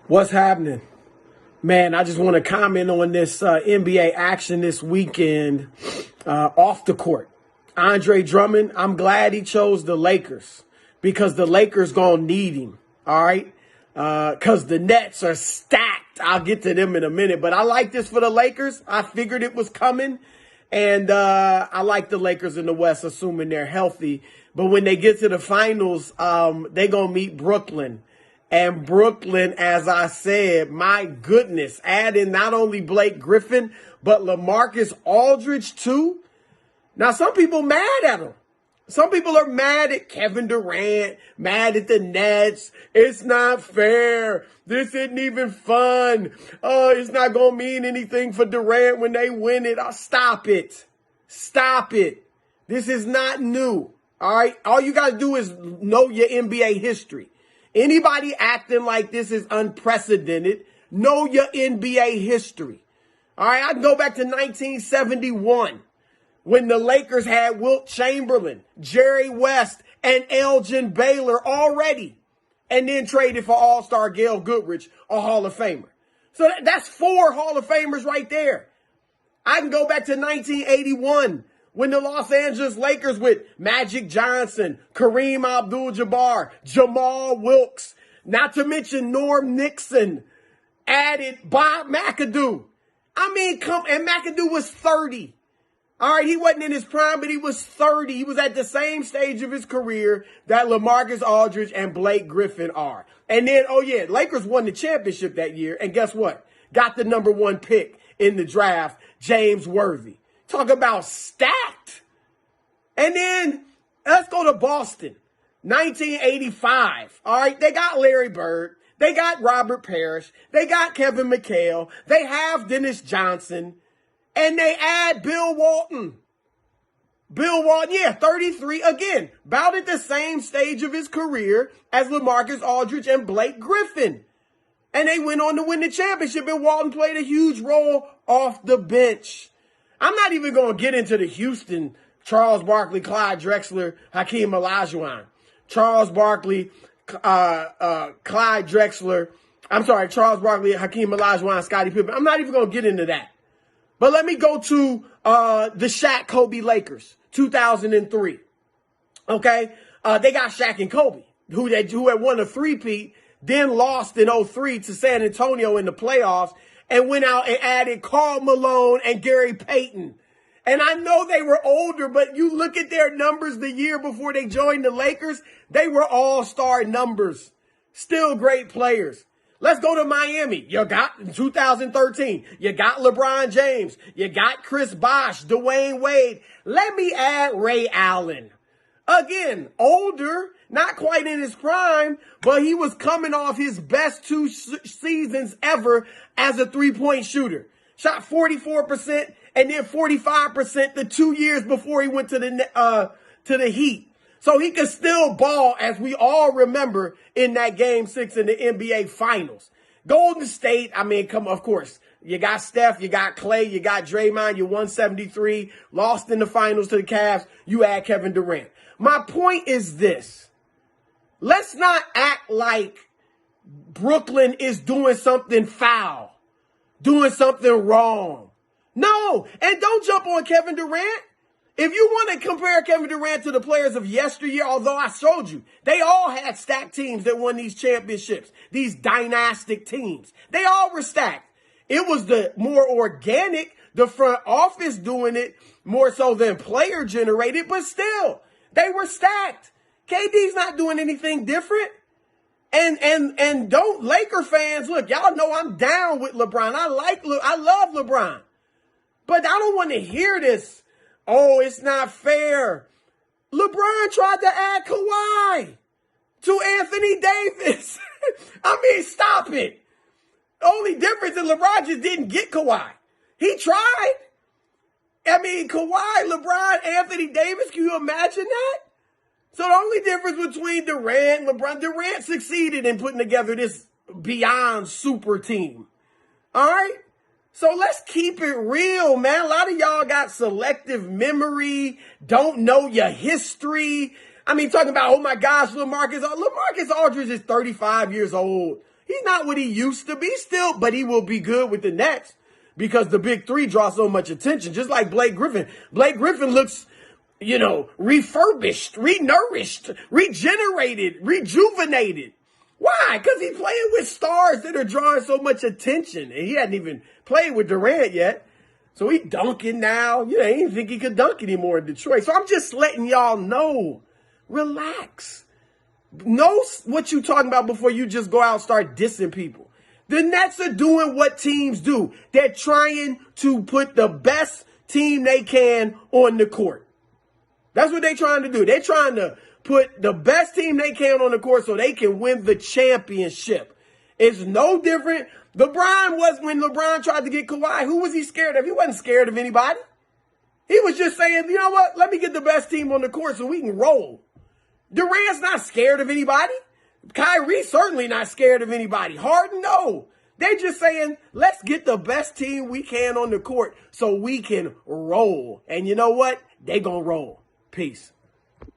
What's happening? Man, I just want to comment on this NBA action this weekend off the court. Andre Drummond, I'm glad he chose the Lakers because the Lakers going to need him, all right? Because the Nets are stacked. I'll get to them in a minute, but I like this for the Lakers. I figured it was coming, and I like the Lakers in the West, assuming they're healthy. But when they get to the finals, they're going to meet Brooklyn. And Brooklyn, as I said, my goodness, adding not only Blake Griffin, but LaMarcus Aldridge too. Now, some people mad at him. Some people are mad at Kevin Durant, mad at the Nets. It's not fair. This isn't even fun. Oh, it's not going to mean anything for Durant when they win it. Oh, stop it. Stop it. This is not new. All right. All you got to do is know your NBA history. Anybody acting like this is unprecedented, know your NBA history. All right, I can go back to 1971 when the Lakers had Wilt Chamberlain, Jerry West, and Elgin Baylor already, and then traded for All-Star Gail Goodrich, a Hall of Famer. So that's 4 Hall of Famers right there. I can go back to 1981. When the Los Angeles Lakers with Magic Johnson, Kareem Abdul-Jabbar, Jamal Wilkes, not to mention Norm Nixon, added Bob McAdoo. And McAdoo was 30. All right, he wasn't in his prime, but he was 30. He was at the same stage of his career that LaMarcus Aldridge and Blake Griffin are. And then, Lakers won the championship that year. And guess what? Got the number 1 pick in the draft, James Worthy. Talk about stacked. And then let's go to Boston, 1985. All right, they got Larry Bird. They got Robert Parrish. They got Kevin McHale. They have Dennis Johnson. And they add Bill Walton. Bill Walton, 33. Again, about at the same stage of his career as LaMarcus Aldridge and Blake Griffin. And they went on to win the championship, and Walton played a huge role off the bench. I'm not even going to get into the Houston, Charles Barkley, Clyde Drexler, Hakeem Olajuwon. Charles Barkley, Clyde Drexler. Charles Barkley, Hakeem Olajuwon, Scottie Pippen. I'm not even going to get into that. But let me go to the Shaq Kobe Lakers, 2003. Okay? They got Shaq and Kobe, who had won a three-peat, then lost in 2003 to San Antonio in the playoffs, and went out and added Karl Malone and Gary Payton. And I know they were older, but you look at their numbers the year before they joined the Lakers, they were all-star numbers. Still great players. Let's go to Miami. You got, in 2013, you got LeBron James. You got Chris Bosh, Dwayne Wade. Let me add Ray Allen. Again, older, not quite in his prime, but he was coming off his best 2 seasons ever as a three-point shooter. Shot 44% and then 45% the 2 years before he went to the Heat. So he could still ball, as we all remember, in that Game 6 in the NBA Finals. Golden State, of course, you got Steph, you got Clay, you got Draymond, you won 73, lost in the finals to the Cavs, you add Kevin Durant. My point is this. Let's not act like Brooklyn is doing something foul, doing something wrong. No, and don't jump on Kevin Durant. If you want to compare Kevin Durant to the players of yesteryear, although I showed you, they all had stacked teams that won these championships, these dynastic teams. They all were stacked. It was the more organic, the front office doing it more so than player generated, but still, they were stacked. KD's not doing anything different. And don't Laker fans, look, y'all know I'm down with LeBron. I love LeBron. But I don't want to hear this. Oh, it's not fair. LeBron tried to add Kawhi to Anthony Davis. Stop it. The only difference is LeBron just didn't get Kawhi. He tried. Kawhi, LeBron, Anthony Davis, can you imagine that? So the only difference between Durant and LeBron, Durant succeeded in putting together this beyond super team. All right? So let's keep it real, man. A lot of y'all got selective memory, don't know your history. Talking about, oh my gosh, LaMarcus Aldridge is 35 years old. He's not what he used to be still, but he will be good with the Nets because the big three draw so much attention, just like Blake Griffin. Blake Griffin looks, refurbished, renourished, regenerated, rejuvenated. Why? Because he's playing with stars that are drawing so much attention. And he hadn't even played with Durant yet. So he dunking now. He didn't think he could dunk anymore in Detroit. So I'm just letting y'all know. Relax. Know what you're talking about before you just go out and start dissing people. The Nets are doing what teams do. They're trying to put the best team they can on the court. That's what they're trying to do. They're trying to put the best team they can on the court so they can win the championship. It's no different. When LeBron tried to get Kawhi, who was he scared of? He wasn't scared of anybody. He was just saying, you know what? Let me get the best team on the court so we can roll. Durant's not scared of anybody. Kyrie's certainly not scared of anybody. Harden, no. They're just saying, let's get the best team we can on the court so we can roll. And you know what? They gonna roll. Peace.